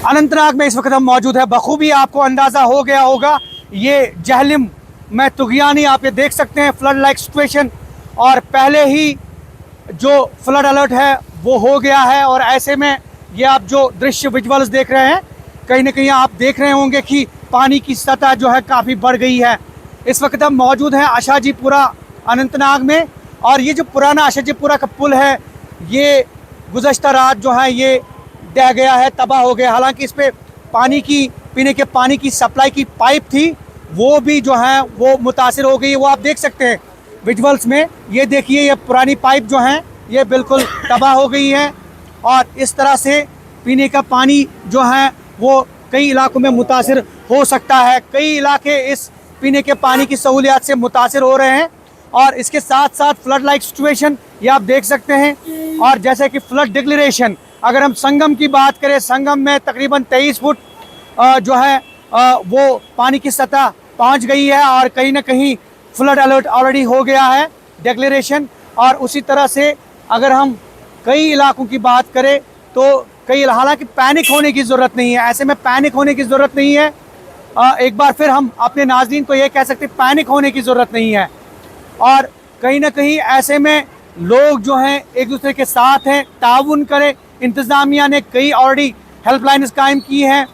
अनंतनाग में इस वक्त हम मौजूद है। बखूबी आपको अंदाज़ा हो गया होगा, ये जहलिम में तुगयानी आप ये देख सकते हैं, फ्लड लाइक सिचुएशन। और पहले ही जो फ्लड अलर्ट है वो हो गया है। और ऐसे में ये आप जो दृश्य विजुअल्स देख रहे हैं, कहीं ना कहीं आप देख रहे होंगे कि पानी की सतह जो है काफ़ी बढ़ गई है। इस वक्त हम मौजूद हैं आशाजीपुरा अनंतनाग में। और ये जो पुराना आशाजीपुरा का पुल है, ये गुज़श्ता रात जो है ये ढह गया है, तबाह हो गया। हालांकि इस पर पानी की पीने के पानी की सप्लाई की पाइप थी, वो भी जो है वो मुतासिर हो गई है। वो आप देख सकते हैं विजुअल्स में, ये देखिए ये पुरानी पाइप जो हैं ये बिल्कुल तबाह हो गई है। और इस तरह से पीने का पानी जो है वो कई इलाकों में मुतासिर हो सकता है। कई इलाके इस पीने के पानी की सहूलियात से मुतासिर हो रहे हैं। और इसके साथ साथ फ्लड लाइक सिचुएशन ये आप देख सकते हैं। और जैसे कि फ्लड डिक्लेरेशन, अगर हम संगम की बात करें, संगम में तकरीबन 23 फुट जो है वो पानी की सतह पहुंच गई है। और कहीं ना कहीं फ्लड अलर्ट ऑलरेडी हो गया है, डिक्लेरेशन। और उसी तरह से अगर हम कई इलाकों की बात करें तो कई, हालांकि पैनिक होने की ज़रूरत नहीं है, ऐसे में पैनिक होने की ज़रूरत नहीं है। एक बार फिर हम अपने नाज़रीन को ये कह सकते हैं, पैनिक होने की ज़रूरत नहीं है। और कहीं ना कहीं ऐसे में लोग जो हैं एक दूसरे के साथ हैं, ताउन करें। इंतज़ामिया ने कई ऑलरेडी हेल्पलाइंस कायम की हैं।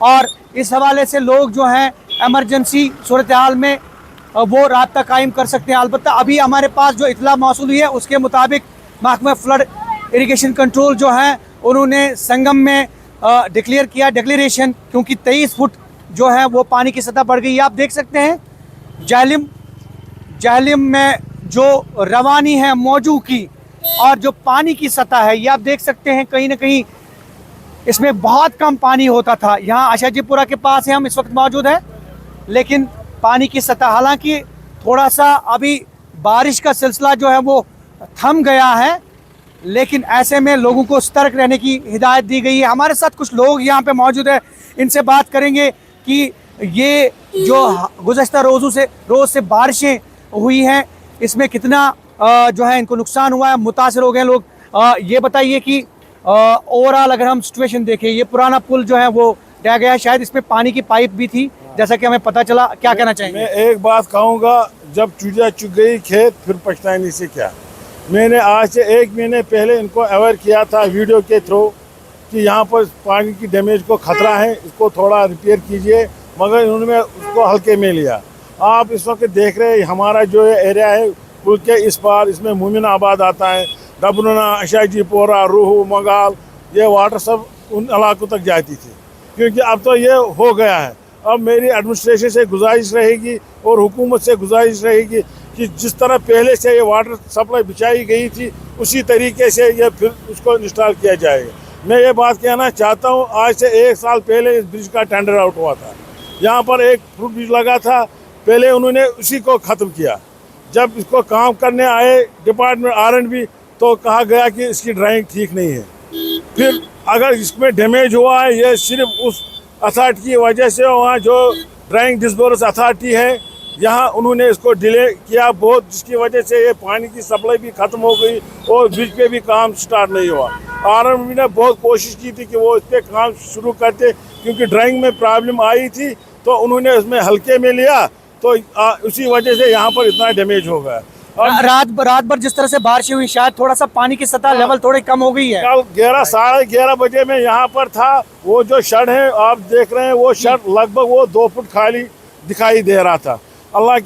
और इस हवाले से लोग जो हैं एमरजेंसी सूरत हाल में वो राब्ता कायम कर सकते हैं। अलबत्ता अभी हमारे पास जो इतला मौसूल हुई है उसके मुताबिक महकमा फ्लड इरिगेशन कंट्रोल जो है उन्होंने संगम में डिक्लेयर किया डिक्लेरेशन, क्योंकि 23 फुट जो है वो पानी की सतह बढ़ गई। आप देख सकते हैं जहलिम में जो रवानी है मौजू की और जो पानी की सतह है, ये आप देख सकते हैं कहीं ना कहीं इसमें बहुत कम पानी होता था। यहाँ आशाजीपुरा के पास है हम इस वक्त मौजूद है, लेकिन पानी की सतह हालांकि थोड़ा सा अभी बारिश का सिलसिला जो है वो थम गया है, लेकिन ऐसे में लोगों को सतर्क रहने की हिदायत दी गई है। हमारे साथ कुछ लोग यहाँ पे मौजूद है, इनसे बात करेंगे कि ये जो गुज़श्ता रोज़ से बारिशें हुई हैं, इसमें कितना जो है इनको नुकसान हुआ है, मुतासर हो गए लोग। ये बताइए कि ओवरऑल अगर हम सिचुएशन देखें, ये पुराना पुल जो है वो ढह गया है, शायद इसमें पानी की पाइप भी थी जैसा कि हमें पता चला। क्या कहना चाहेंगे? मैं एक बात कहूँगा, जब चुटिया चुग गई खेत फिर पछताने से क्या। मैंने आज से 1 महीने पहले इनको अवेयर किया था वीडियो के थ्रू कि यहाँ पर पानी की डैमेज को ख़तरा है, इसको थोड़ा रिपेयर कीजिए, मगर इन्होंने उसको हल्के में लिया। आप इस वक्त देख रहे हैं हमारा जो एरिया है पुल के इस पार, इसमें मोमिन आबाद आता है, डबरुना, आशाजीपुरा, रूहू, मंगाल, ये वाटर सब उन इलाकों तक जाती थी, क्योंकि अब तो ये हो गया है। अब मेरी एडमिनिस्ट्रेशन से गुजारिश रहेगी और हुकूमत से गुजारिश रहेगी कि जिस तरह पहले से ये वाटर सप्लाई बिछाई गई थी उसी तरीके से ये फिर उसको इंस्टॉल किया जाएगा। मैं ये बात कहना चाहता हूँ, आज से 1 साल पहले इस ब्रिज का टेंडर आउट हुआ था। यहाँ पर एक फ्रूट ब्रिज लगा था, पहले उन्होंने उसी को ख़त्म किया। जब इसको काम करने आए डिपार्टमेंट R&B तो कहा गया कि इसकी ड्राइंग ठीक नहीं है। फिर अगर इसमें डैमेज हुआ है ये सिर्फ उस अथॉरिटी की वजह से, वहाँ जो ड्राइंग डिस्बर्स अथॉरिटी है यहाँ उन्होंने इसको डिले किया बहुत, जिसकी वजह से ये पानी की सप्लाई भी ख़त्म हो गई और ब्रिज पे भी काम स्टार्ट नहीं हुआ। R&B ने बहुत कोशिश की थी कि वो इस पर काम शुरू करते, क्योंकि ड्राइंग में प्रॉब्लम आई थी तो उन्होंने उसमें हल्के में लिया, तो उसी वजह से यहाँ पर इतना डैमेज हो गया। रात भर जिस तरह से बारिश हुई, शायद थोड़ा सा पानी की सतह लेवल थोड़ी कम हो गई है। कल 11-11:30 बजे में यहाँ पर था, वो जो शड है आप देख रहे हैं, वो शड लगभग वो 2 फुट खाली दिखाई दे रहा था। अल्लाह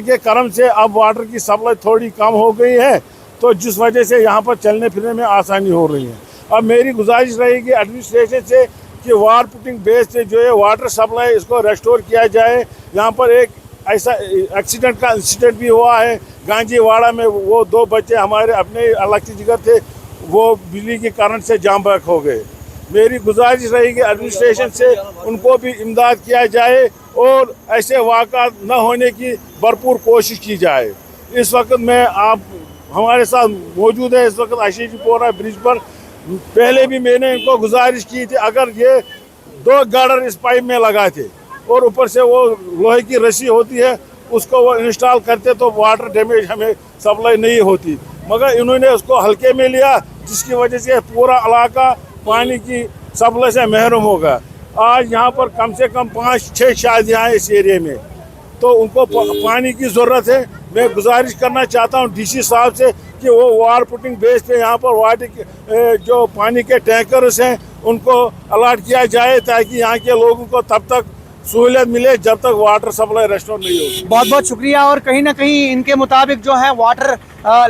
के करम से अब वाटर की सप्लाई थोड़ी कम हो गई है, तो जिस वजह से यहाँ पर चलने फिरने में आसानी हो रही है। अब मेरी गुजारिश रहेगी एडमिनिस्ट्रेशन से कि वार पुटिंग बेस से जो है वाटर सप्लाई इसको रेस्टोर किया जाए। यहाँ पर एक ऐसा एक्सीडेंट का इंसिडेंट भी हुआ है गांजीवाड़ा में, वो 2 बच्चे हमारे अपने अलग की जगह थे, वो बिजली के करंट से जाम बहक हो गए। मेरी गुजारिश रहेगी एडमिनिस्ट्रेशन से उनको भी इमदाद किया जाए और ऐसे वाक़ात न होने की भरपूर कोशिश की जाए। इस वक्त मैं आप हमारे साथ मौजूद है इस वक्त आशाजीपुरा ब्रिज पर। पहले भी मैंने इनको गुजारिश की थी, अगर ये 2 गार्डर इस पाइप में लगाते और ऊपर से वो लोहे की रस्सी होती है उसको वो इंस्टॉल करते तो वाटर डैमेज हमें सप्लाई नहीं होती, मगर इन्होंने उसको हल्के में लिया, जिसकी वजह से पूरा इलाका पानी की सप्लाई से महरूम होगा। आज यहाँ पर कम से कम 5-6 शादियाँ हैं इस एरिया में, तो उनको पानी की ज़रूरत है। मैं गुजारिश करना चाहता हूँ डीसी साहब से कि वो वाटर पुटिंग बेस पे यहाँ पर वाटर जो पानी के टैंकर्स हैं उनको अलॉट किया जाए, ताकि यहाँ के लोगों को तब तक सहूलियत मिले जब तक वाटर सप्लाई रेस्टोर नहीं होगी। बहुत बहुत शुक्रिया। और कहीं ना कहीं इनके मुताबिक जो है वाटर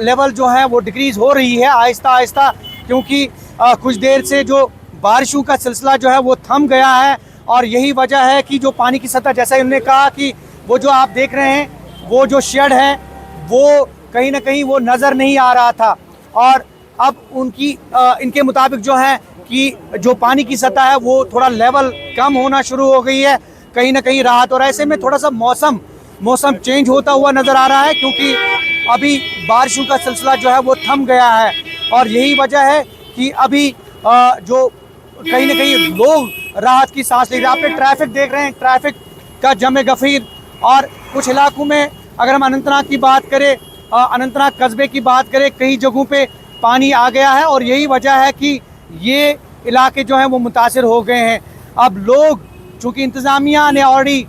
लेवल जो है वो डिक्रीज हो रही है आहिस्ता आहिस्ता, क्योंकि कुछ देर से जो बारिशों का सिलसिला जो है वो थम गया है। और यही वजह है कि जो पानी की सतह, जैसा उन्होंने कहा कि वो जो आप देख रहे हैं वो जो शेड है वो कहीं ना कहीं वो नज़र नहीं आ रहा था। और अब इनके मुताबिक जो है कि जो पानी की सतह है वो थोड़ा लेवल कम होना शुरू हो गई है, कहीं ना कहीं राहत। और ऐसे में थोड़ा सा मौसम चेंज होता हुआ नज़र आ रहा है, क्योंकि अभी बारिशों का सिलसिला जो है वो थम गया है। और यही वजह है कि अभी जो कहीं ना कहीं लोग राहत की सांस ले रहे हैं। आप ट्रैफिक देख रहे हैं, ट्रैफिक का जमे गफीर। और कुछ इलाकों में अगर हम अनंतनाग की बात करें, अनंतनाग कस्बे की बात करें, कई जगहों पे पानी आ गया है। और यही वजह है कि ये इलाके जो हैं वो मुतासिर हो गए हैं। अब लोग, चूँकि इंतज़ामिया ने ऑलरेडी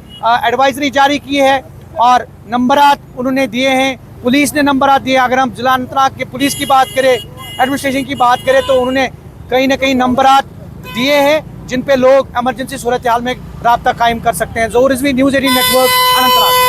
एडवाइजरी जारी की है और नंबरात उन्होंने दिए हैं, पुलिस ने नंबरात दिए। अगर हम जिला अनंतनाग के पुलिस की बात करें, एडमिनिस्ट्रेशन की बात करें, तो उन्होंने कहीं ना कहीं नंबरात दिए हैं जिन पे लोग एमरजेंसी सूरत हाल में राब्ता कायम कर सकते हैं। ज़ोहर रिजवी, न्यूज़ 18 नेटवर्क, अनंतनाग।